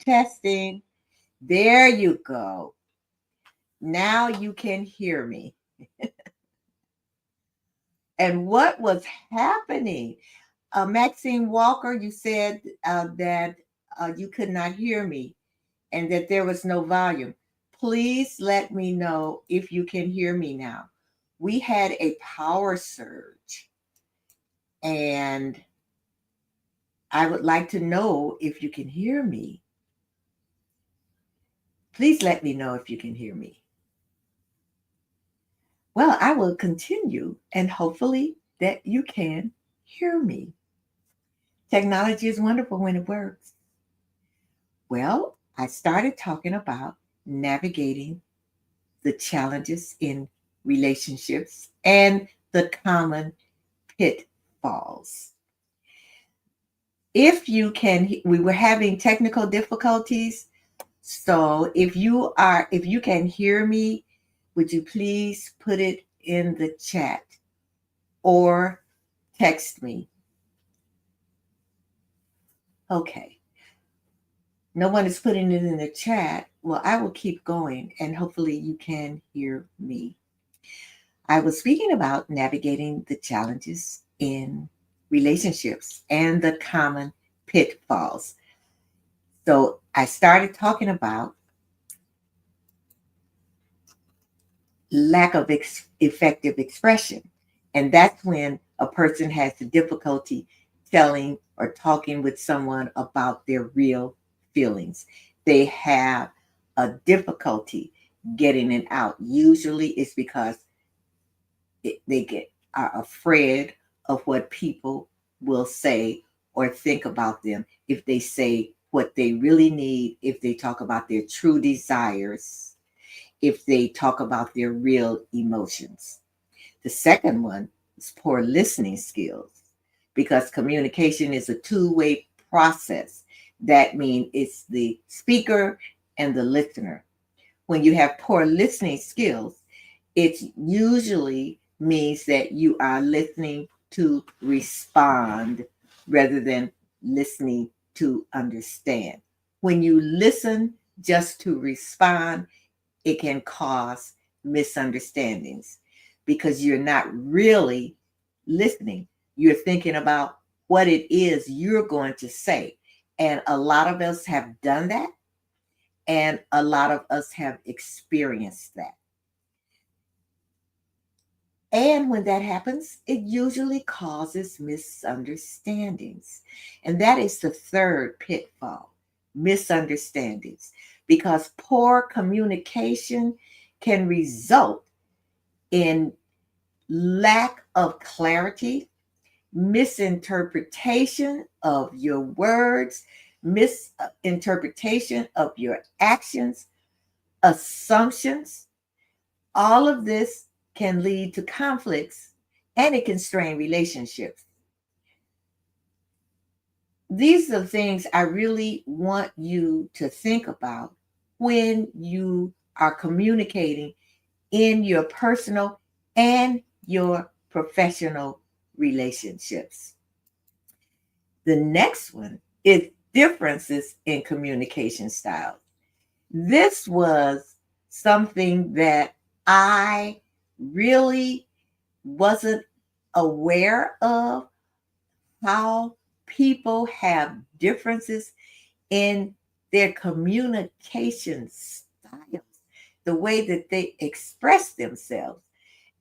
Testing. There you go. Now you can hear me. And what was happening? Maxine Walker, you said that you could not hear me and that there was no volume. Please let me know if you can hear me now. We had a power surge, and I would like to know if you can hear me. Please let me know if you can hear me. Well, I will continue, and hopefully that you can hear me. Technology is wonderful when it works. Well, I started talking about navigating the challenges in relationships and the common pitfalls. If you can, we were having technical difficulties. So if you can hear me, would you please put it in the chat or text me? Okay. No one is putting it in the chat. Well, I will keep going and hopefully you can hear me. I was speaking about navigating the challenges in relationships and the common pitfalls. So I started talking about lack of effective expression. And that's when a person has the difficulty telling or talking with someone about their real feelings. They have a difficulty getting it out. Usually it's because are afraid of what people will say or think about them if they say what they really need, if they talk about their true desires, if they talk about their real emotions. The second one is poor listening skills, because communication is a two-way process. That means it's the speaker and the listener. When you have poor listening skills, it usually means that you are listening to respond rather than listening to understand. When you listen just to respond, it can cause misunderstandings because you're not really listening. You're thinking about what it is you're going to say. And a lot of us have done that, and a lot of us have experienced that. And when that happens, it usually causes misunderstandings. And that is the third pitfall, misunderstandings, because poor communication can result in lack of clarity, misinterpretation of your words, misinterpretation of your actions, assumptions. All of this can lead to conflicts, and it can strain relationships. These are things I really want you to think about when you are communicating in your personal and your professional relationships. The next one is differences in communication styles. This was something that I really wasn't aware of, how people have differences in their communication styles, the way that they express themselves.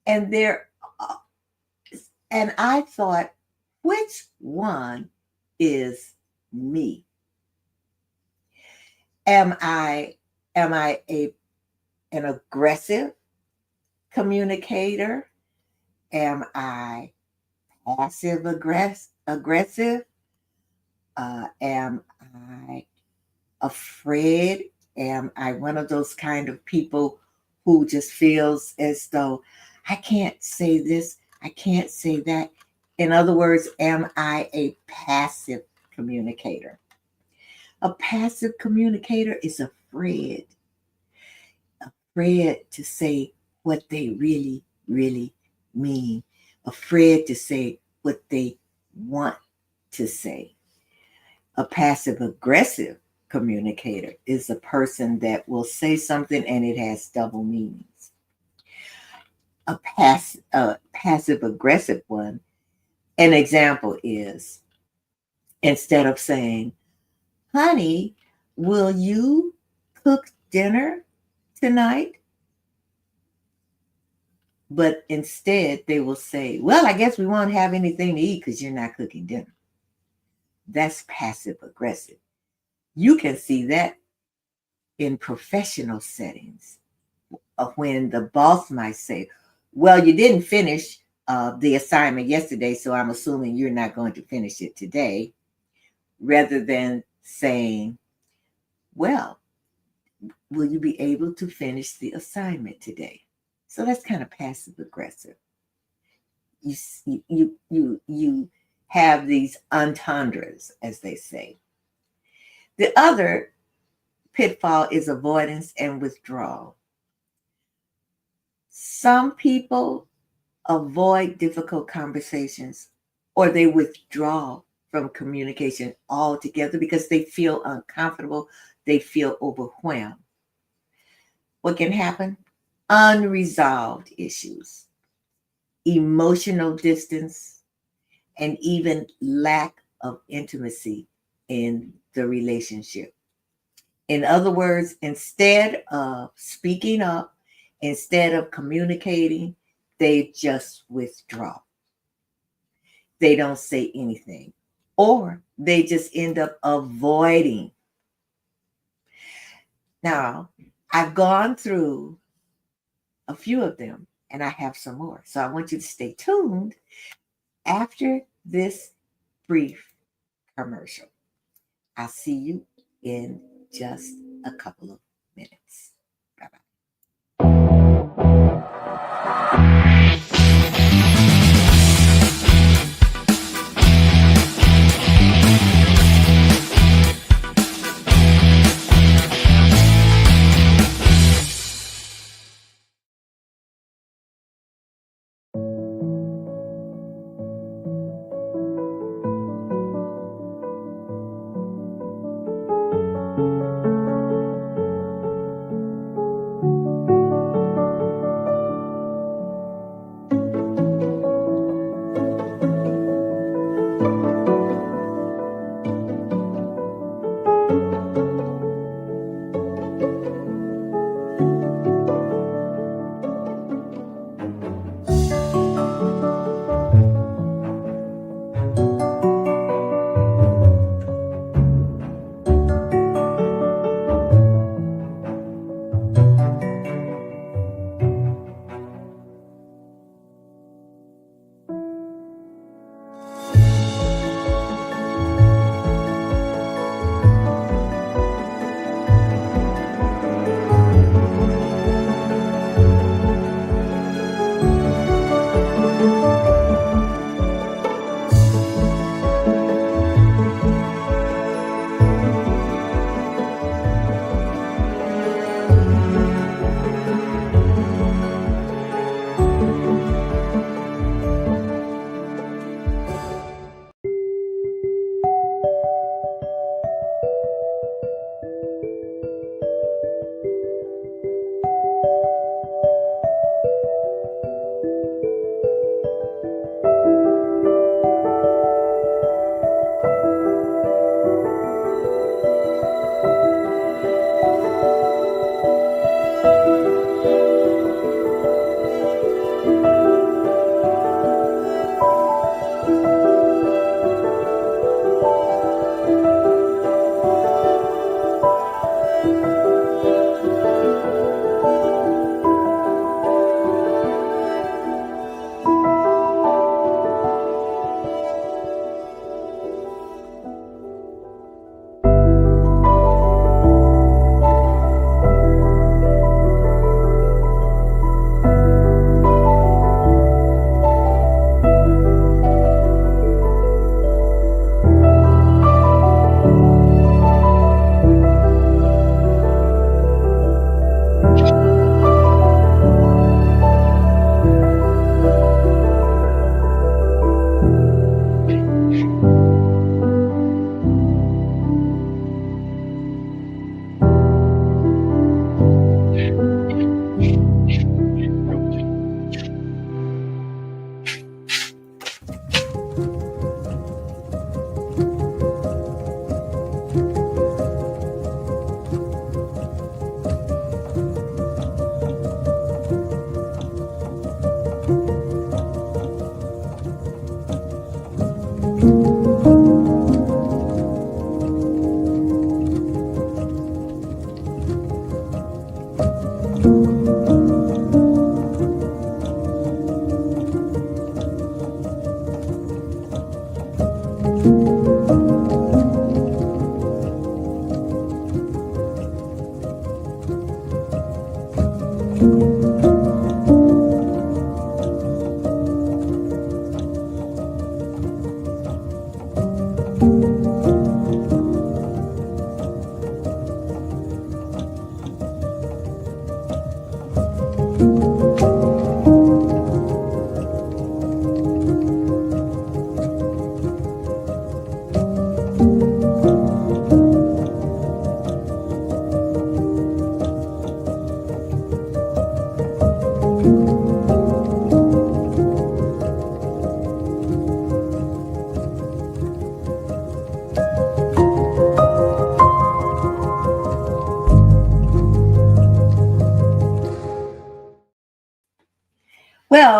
And and I thought, which one is me? Am I an aggressive communicator? Am I passive aggressive? Am I afraid? Am I one of those kind of people who just feels as though I can't say this, I can't say that? In other words, am I a passive communicator? A passive communicator is afraid to say what they really, really mean, afraid to say what they want to say. A passive aggressive communicator is a person that will say something and it has double meanings. A passive aggressive one, an example is, instead of saying, honey, will you cook dinner tonight? But instead, they will say, well, I guess we won't have anything to eat because you're not cooking dinner. That's passive aggressive. You can see that in professional settings of when the boss might say, well, you didn't finish the assignment yesterday, so I'm assuming you're not going to finish it today, rather than saying, well, will you be able to finish the assignment today? So that's kind of passive aggressive. You have these entendres, as they say. The other pitfall is avoidance and withdrawal. Some people avoid difficult conversations or they withdraw from communication altogether because they feel uncomfortable, they feel overwhelmed. What can happen? Unresolved issues, emotional distance, and even lack of intimacy in the relationship. In other words, instead of speaking up, instead of communicating, they just withdraw. They don't say anything, or they just end up avoiding. Now, I've gone through a few of them and I have some more. So I want you to stay tuned after this brief commercial. I'll see you in just a couple of minutes. Bye bye.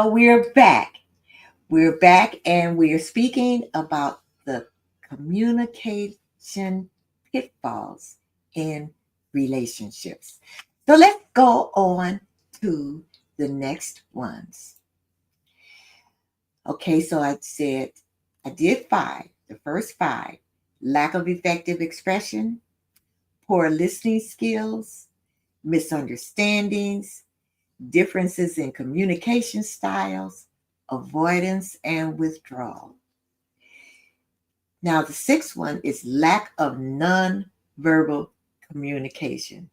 Well, we're back. We're back and we're speaking about the communication pitfalls in relationships. So let's go on to the next ones. Okay, so I said I did five, the first five: lack of effective expression, poor listening skills, misunderstandings, differences in communication styles, avoidance, and withdrawal. Now, the sixth one is lack of nonverbal communication.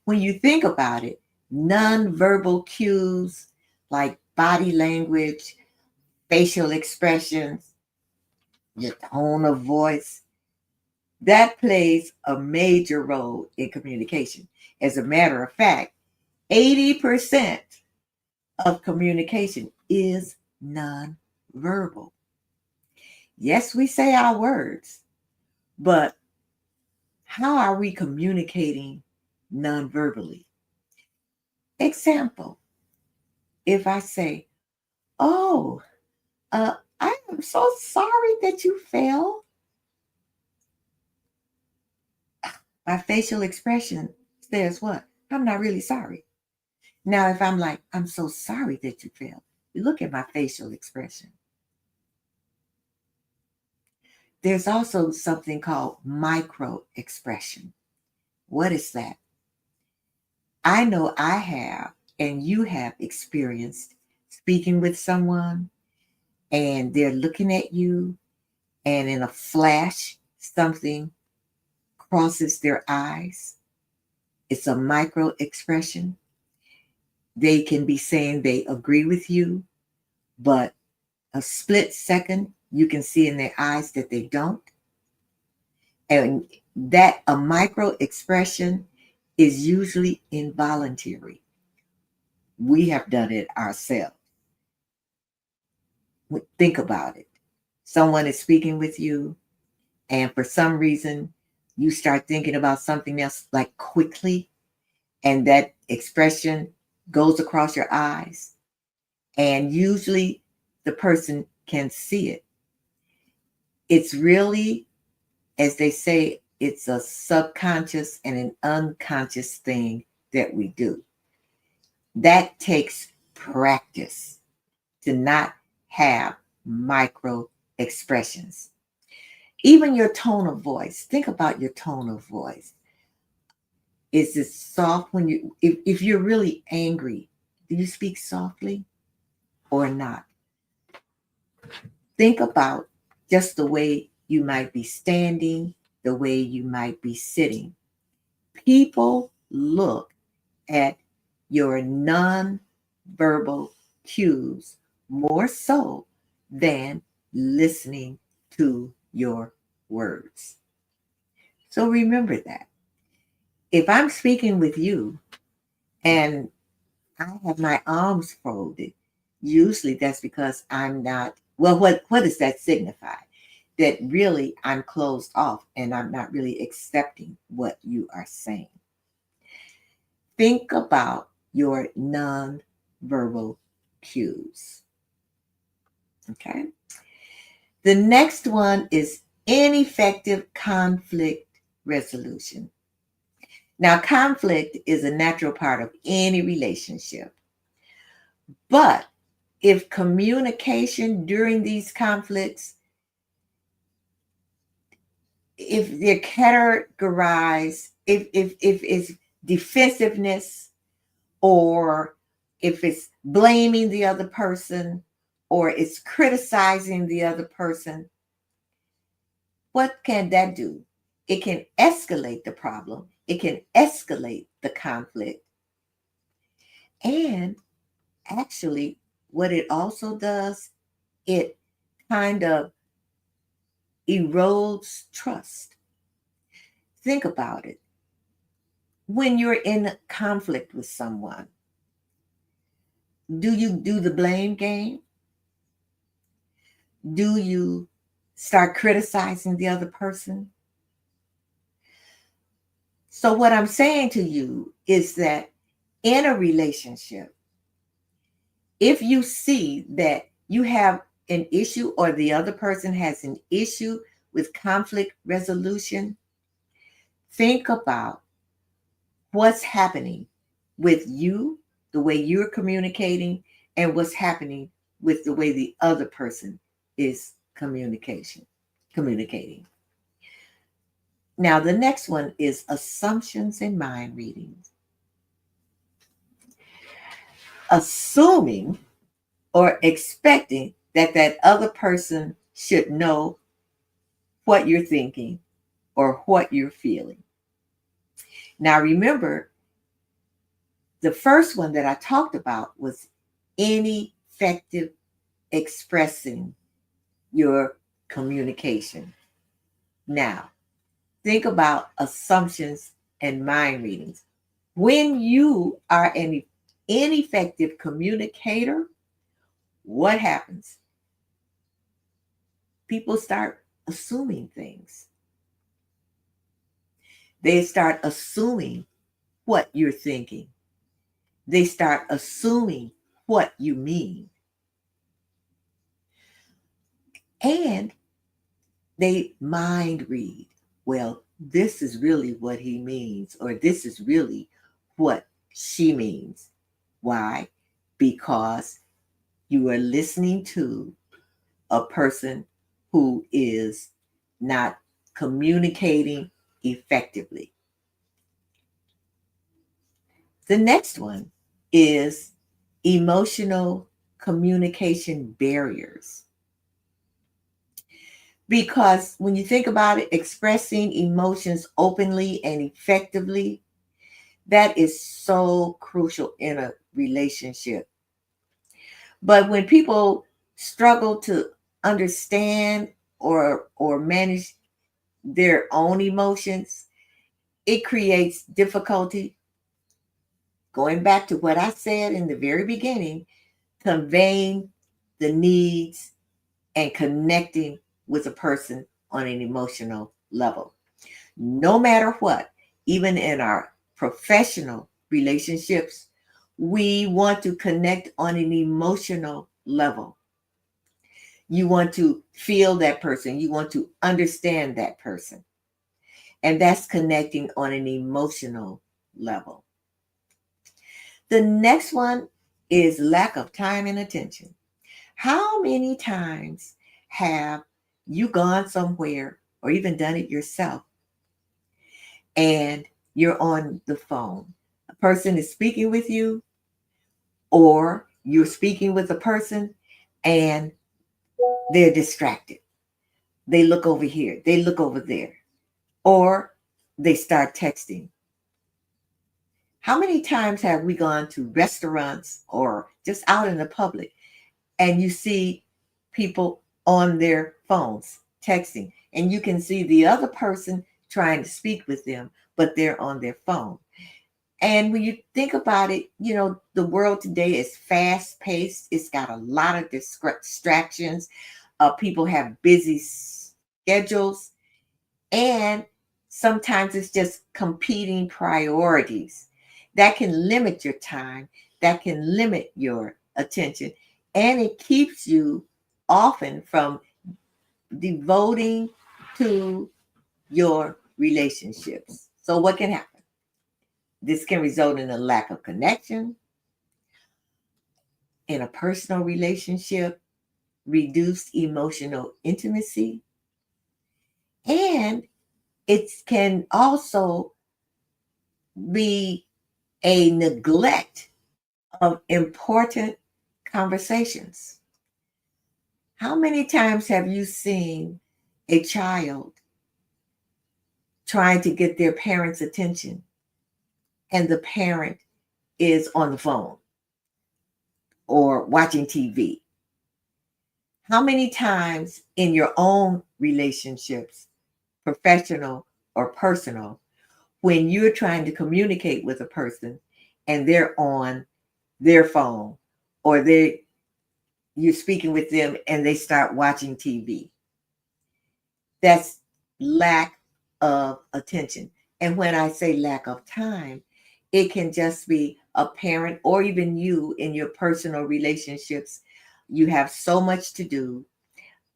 When you think about it, nonverbal cues like body language, facial expressions, your tone of voice, that plays a major role in communication. As a matter of fact, 80% of communication is nonverbal. Yes, we say our words, but how are we communicating nonverbally? Example, if I say, "Oh, I am so sorry that you fell," my facial expression says what? I'm not really sorry. Now, if I'm like, "I'm so sorry that you fell," you look at my facial expression. There's also something called micro expression. What is that? I know I have, and you have experienced speaking with someone, and they're looking at you, and in a flash, something crosses their eyes. It's a micro expression. They can be saying they agree with you, but a split second, you can see in their eyes that they don't. And that a micro expression is usually involuntary. We have done it ourselves. Think about it. Someone is speaking with you, and for some reason, you start thinking about something else like quickly, and that expression goes across your eyes. And usually the person can see it. It's really, as they say, it's a subconscious and an unconscious thing that we do. That takes practice to not have micro expressions. Even your tone of voice. Think about your tone of voice. Is it soft when if you're really angry, do you speak softly or not? Think about just the way you might be standing, the way you might be sitting. People look at your non-verbal cues more so than listening to your words. So remember that. If I'm speaking with you and I have my arms folded, usually that's because I'm not, well, what does that signify? That really I'm closed off and I'm not really accepting what you are saying. Think about your non-verbal cues. Okay. The next one is ineffective conflict resolution. Now, conflict is a natural part of any relationship. But if communication during these conflicts, if they're categorized, if it's defensiveness, or if it's blaming the other person, or it's criticizing the other person, what can that do? It can escalate the problem. It can escalate the conflict. And actually, what it also does, it kind of erodes trust. Think about it. When you're in conflict with someone, do you do the blame game? Do you start criticizing the other person? So, what I'm saying to you is that in a relationship, If you see that you have an issue or the other person has an issue with conflict resolution, think about what's happening with you, the way you're communicating, and what's happening with the way the other person is communicating. Now, the next one is assumptions and mind readings. Assuming or expecting that that other person should know what you're thinking or what you're feeling. Now, remember, the first one that I talked about was ineffective expressing your communication. Now, think about assumptions and mind readings. When you are an ineffective communicator, what happens? People start assuming things. They start assuming what you're thinking. They start assuming what you mean. And they mind read. Well, this is really what he means, or this is really what she means. Why? Because you are listening to a person who is not communicating effectively. The next one is emotional communication barriers. Because when you think about it, expressing emotions openly and effectively, that is so crucial in a relationship. But when people struggle to understand or manage their own emotions, it creates difficulty. Going back to what I said in the very beginning, conveying the needs and connecting with a person on an emotional level. No matter what, even in our professional relationships, we want to connect on an emotional level. You want to feel that person, you want to understand that person. And that's connecting on an emotional level. The next one is lack of time and attention. How many times have you gone somewhere or even done it yourself and you're on the phone? A person is speaking with you, or you're speaking with a person and they're distracted. They look over here, they look over there, or they start texting. How many times have we gone to restaurants or just out in the public and you see people on their phones texting, and you can see the other person trying to speak with them, but they're on their phone? And when you think about it, the world today is fast paced. It's got a lot of distractions. People have busy schedules, and sometimes it's just competing priorities that can limit your time, that can limit your attention, and it keeps you often from devoting to your relationships. So what can happen? This can result in a lack of connection in a personal relationship, reduced emotional intimacy, and it can also be a neglect of important conversations. How many times have you seen a child trying to get their parents' attention and the parent is on the phone or watching TV? How many times in your own relationships, professional or personal, when you're trying to communicate with a person and they're on their phone, or you're speaking with them and they start watching TV? That's lack of attention. And when I say lack of time, it can just be a parent, or even you in your personal relationships, you have so much to do.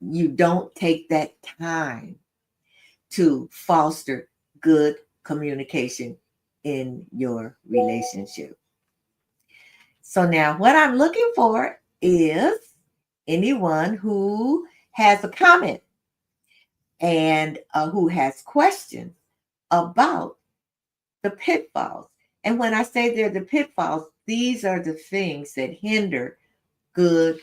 You don't take that time to foster good communication in your relationship. So now what I'm looking for is anyone who has a comment and who has questions about the pitfalls. And when I say they're the pitfalls, these are the things that hinder good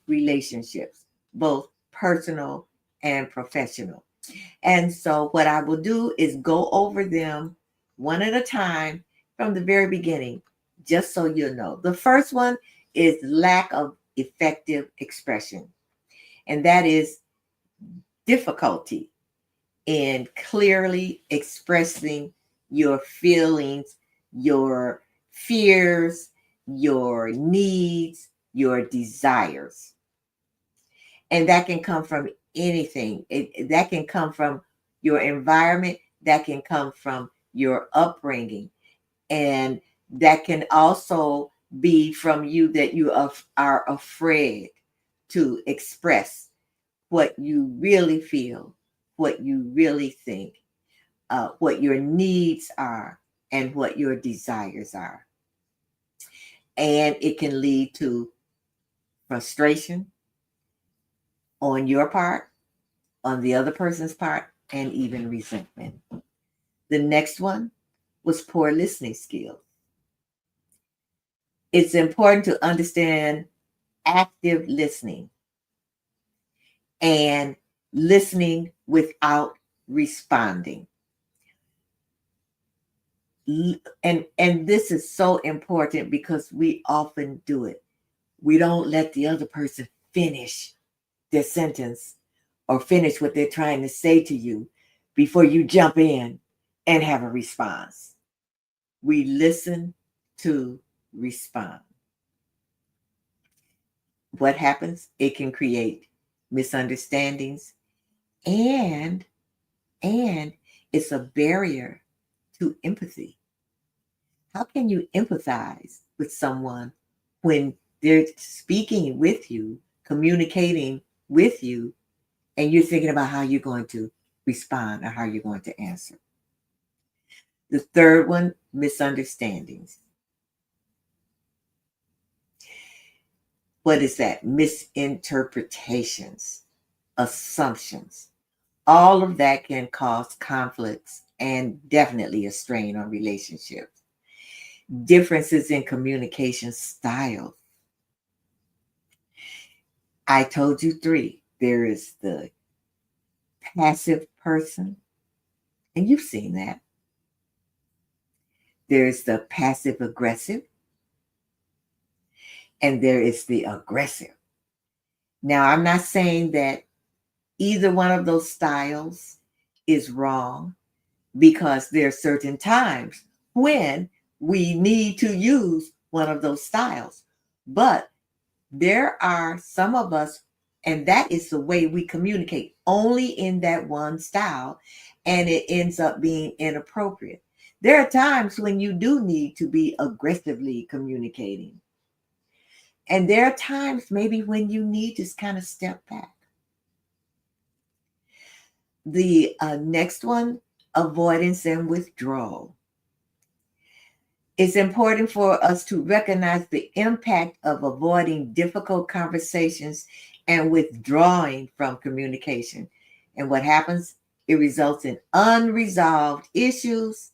relationships, both personal and professional. And so, what I will do is go over them one at a time from the very beginning, just so you know. The first one is lack of effective expression, and that is difficulty in clearly expressing your feelings, your fears, your needs, your desires. And that can come from anything. That can come from your environment, that can come from your upbringing, and that can also be from you that you are afraid to express what you really feel, what you really think, what your needs are, and what your desires are. And it can lead to frustration on your part, on the other person's part, and even resentment. The next one was poor listening skills. It's important to understand active listening and listening without responding. And this is so important because we often do it. We don't let the other person finish their sentence or finish what they're trying to say to you before you jump in and have a response. We listen to respond. What happens? It can create misunderstandings, and it's a barrier to empathy. How can you empathize with someone when they're speaking with you, communicating with you, and you're thinking about how you're going to respond or how you're going to answer? The third one, misunderstandings. What is that? Misinterpretations, assumptions. All of that can cause conflicts and definitely a strain on relationships. Differences in communication styles. I told you three. There is the passive person, and you've seen that. There's the passive aggressive, and there is the aggressive. Now, I'm not saying that either one of those styles is wrong, because there are certain times when we need to use one of those styles. But there are some of us, and that is the way we communicate, only in that one style, and it ends up being inappropriate. There are times when you do need to be aggressively communicating. And there are times maybe when you need to kind of step back. The next one, avoidance and withdrawal. It's important for us to recognize the impact of avoiding difficult conversations and withdrawing from communication. And what happens? It results in unresolved issues,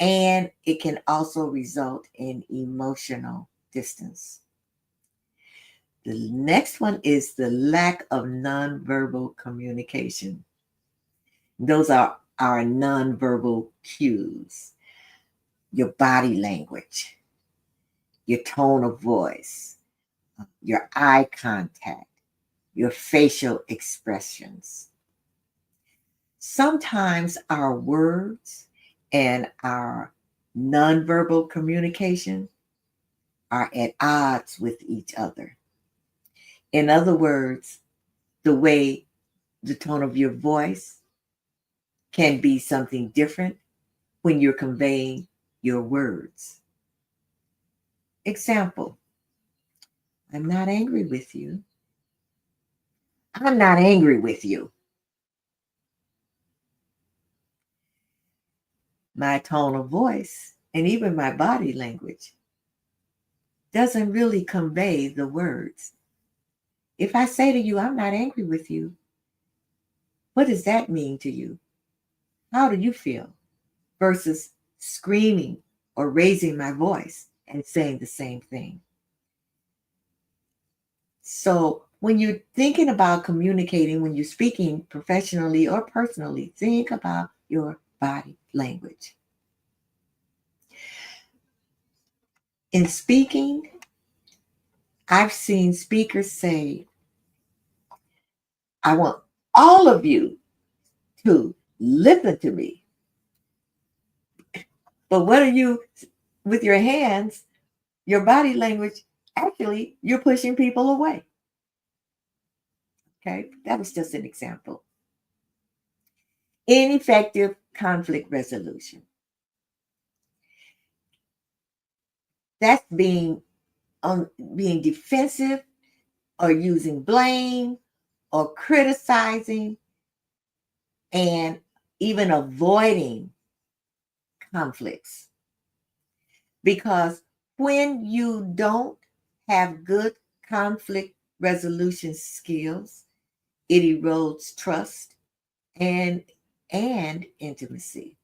and it can also result in emotional distance. The next one is the lack of nonverbal communication. Those are our nonverbal cues: your body language, your tone of voice, your eye contact, your facial expressions. Sometimes our words and our nonverbal communication are at odds with each other. In other words, the tone of your voice can be something different when you're conveying your words. Example, I'm not angry with you. I'm not angry with you. My tone of voice and even my body language doesn't really convey the words. If I say to you, I'm not angry with you, what does that mean to you? How do you feel? Versus screaming or raising my voice and saying the same thing. So when you're thinking about communicating, when you're speaking professionally or personally, think about your body language. In speaking, I've seen speakers say, I want all of you to listen to me. But what are you, with your hands, your body language, actually, you're pushing people away. Okay, that was just an example. Ineffective conflict resolution. That's being defensive or using blame or criticizing and even avoiding conflicts. Because when you don't have good conflict resolution skills, it erodes trust and intimacy.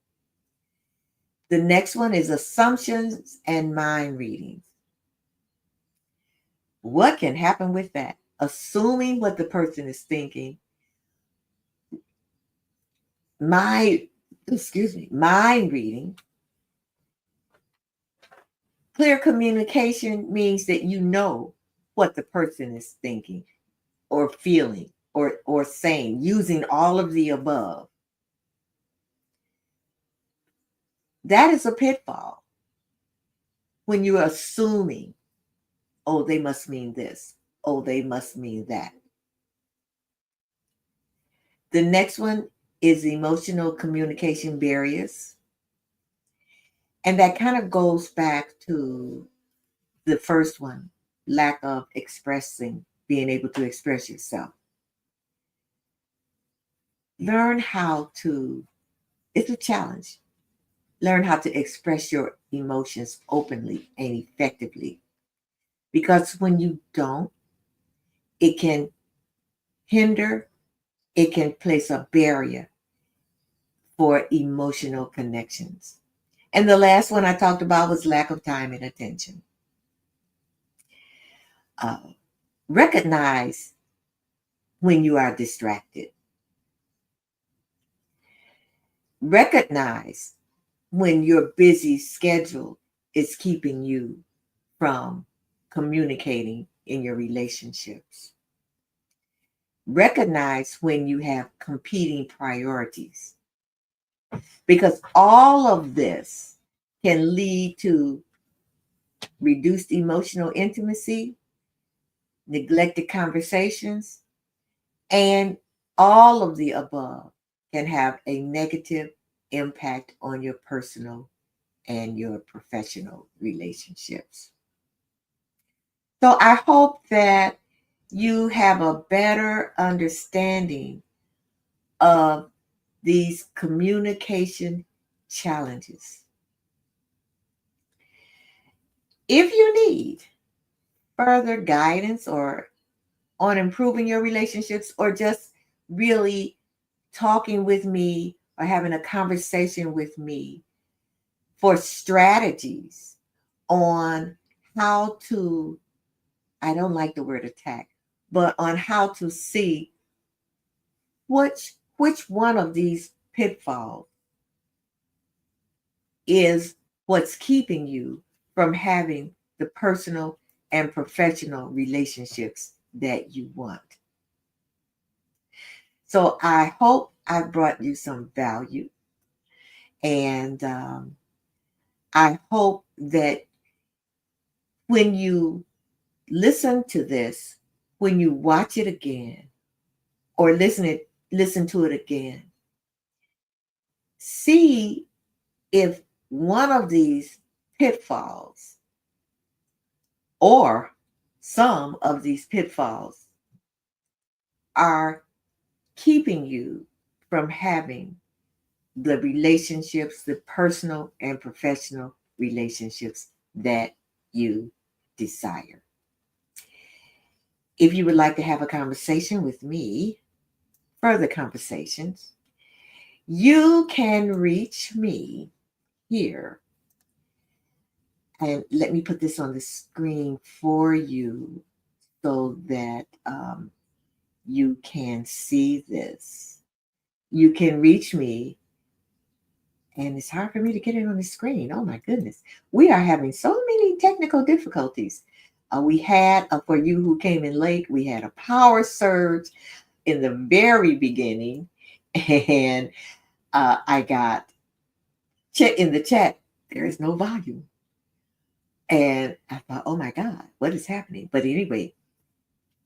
The next one is assumptions and mind reading. What can happen with that? Assuming what the person is thinking. Mind reading. Clear communication means that you know what the person is thinking or feeling or saying, using all of the above. That is a pitfall. When you're assuming, oh, they must mean this. Oh, they must mean that. The next one is emotional communication barriers. And that kind of goes back to the first one, lack of being able to express yourself. Learn how to, it's a challenge. Learn how to express your emotions openly and effectively. Because when you don't, it can hinder, it can place a barrier for emotional connections. And the last one I talked about was lack of time and attention. Recognize when you are distracted. Recognize when your busy schedule is keeping you from communicating in your relationships. Recognize when you have competing priorities, because all of this can lead to reduced emotional intimacy, neglected conversations, and all of the above can have a negative impact on your personal and your professional relationships. So I hope that you have a better understanding of these communication challenges. If you need further guidance or on improving your relationships, or just really talking with me or having a conversation with me for strategies on how to, I don't like the word attack, but on how to see which one of these pitfalls is what's keeping you from having the personal and professional relationships that you want. So I hope I brought you some value, and I hope that when you listen to this, when you watch it again or listen to it again, see if one of these pitfalls or some of these pitfalls are keeping you from having the relationships, the personal and professional relationships that you desire. If you would like to have a conversation with me, further conversations, you can reach me here. And let me put this on the screen for you so that you can see this. You can reach me, and it's hard for me to get it on the screen. Oh my goodness. We are having so many technical difficulties. We had, for you who came in late, we had a power surge in the very beginning, and I got in the chat, there is no volume. And I thought, oh my God, what is happening? But anyway,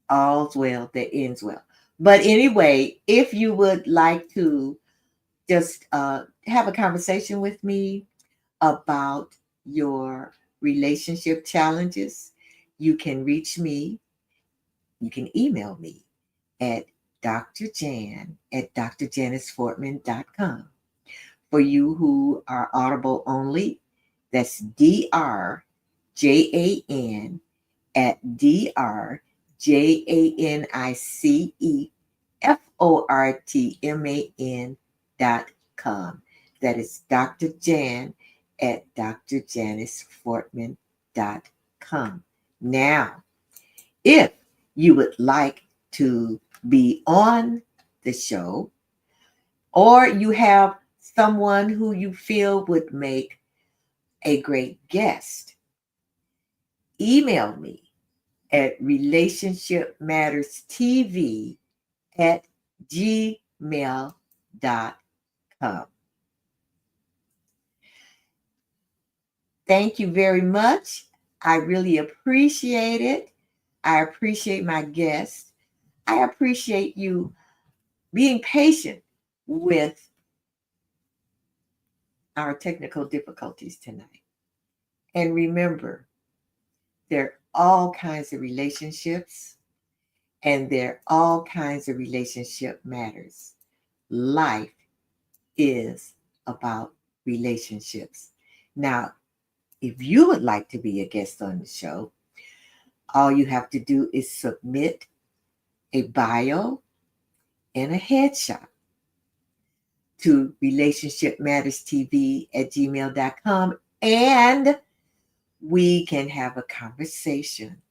all's well that ends well. But anyway, if you would like to just have a conversation with me about your relationship challenges, you can reach me. You can email me at drjan@drjanisfortman.com. For you who are Audible only, that's DRJAN at DRJANICEFORTMAN.com. That is Dr. Jan at drjanisfortman.com. Now, if you would like to be on the show, or you have someone who you feel would make a great guest, email me at relationshipmatterstv@gmail.com. Thank you very much. I really appreciate it. I appreciate my guests. I appreciate you being patient with our technical difficulties tonight. And remember, there are all kinds of relationships, and there are all kinds of relationship matters. Life is about relationships. Now, if you would like to be a guest on the show, all you have to do is submit a bio and a headshot to relationshipmatterstv@gmail.com, and we can have a conversation.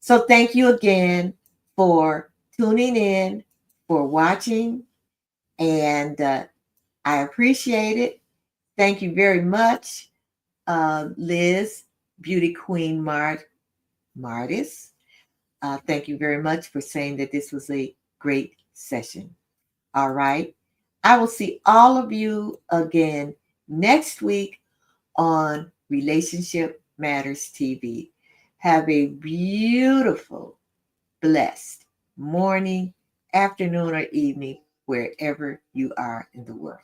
So thank you again for tuning in, for watching, and I appreciate it. Thank you very much, Liz, Beauty Queen Martis. Thank you very much for saying that this was a great session. All right. I will see all of you again next week on Relationship Matters TV. Have a beautiful, blessed morning, afternoon, or evening, wherever you are in the world.